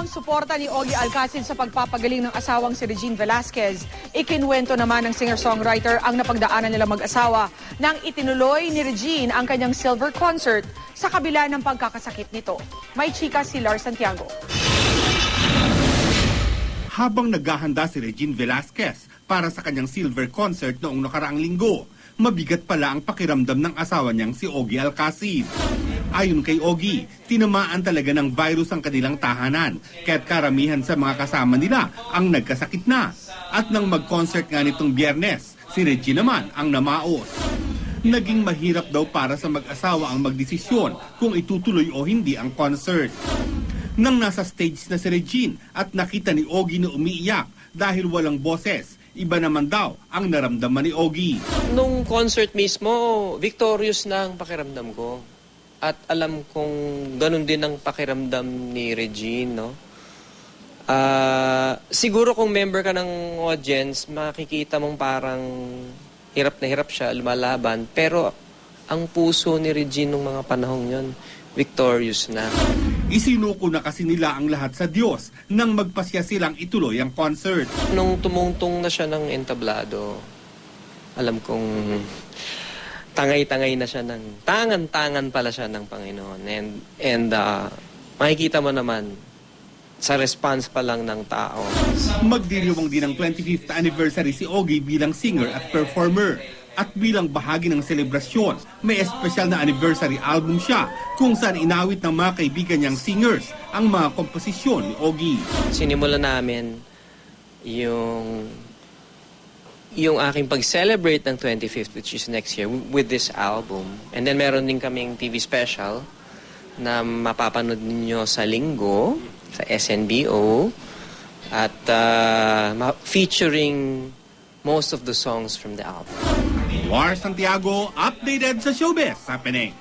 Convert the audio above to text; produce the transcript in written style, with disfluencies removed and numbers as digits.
suporta ni Ogie Alcacid sa pagpapagaling ng asawang si Regine Velasquez, ikinwento naman ng singer-songwriter ang napagdaanan nila mag-asawa nang itinuloy ni Regine ang kanyang silver concert sa kabila ng pagkakasakit nito. May chika si Lar Santiago. Habang naghahanda si Regine Velasquez para sa kanyang silver concert noong nakaraang linggo, mabigat pala ang pakiramdam ng asawa niyang si Ogie Alcacid. Ayon kay Ogie, tinamaan talaga ng virus ang kanilang tahanan, kaya't karamihan sa mga kasama nila ang nagkasakit na. At nang mag-concert nga nitong Biyernes, si Regine naman ang namaos. Naging mahirap daw para sa mag-asawa ang magdesisyon kung itutuloy o hindi ang concert. Nang nasa stage na si Regine at nakita ni Ogie na umiiyak dahil walang boses, iba naman daw ang naramdaman ni Ogie. Nung concert mismo, victorious na ang pakiramdam ko. At alam kong ganun din ang pakiramdam ni Regine, no? Siguro kung member ka ng audience, makikita mong parang hirap na hirap siya, lumalaban. Pero ang puso ni Regine nung mga panahong yon, victorious na. Isinuko na kasi nila ang lahat sa Diyos nang magpasya silang ituloy ang concert. Nung tumungtong na siya ng entablado, alam kong tangay-tangay na siya ng, tangan-tangan pala siya ng Panginoon. And makikita mo naman, sa response pa lang ng tao. Magdiriwang din ang 25th anniversary si Ogie bilang singer at performer. At bilang bahagi ng selebrasyon, may espesyal na anniversary album siya kung saan inawit ng mga kaibigan niyang singers ang mga komposisyon ni Ogie. Sinimulan namin yung aking pag-celebrate ng 25th, which is next year, with this album. And then meron din kaming TV special na mapapanood ninyo sa Linggo, sa SNBO, at featuring most of the songs from the album. Lar Santiago, updated sa showbiz happening.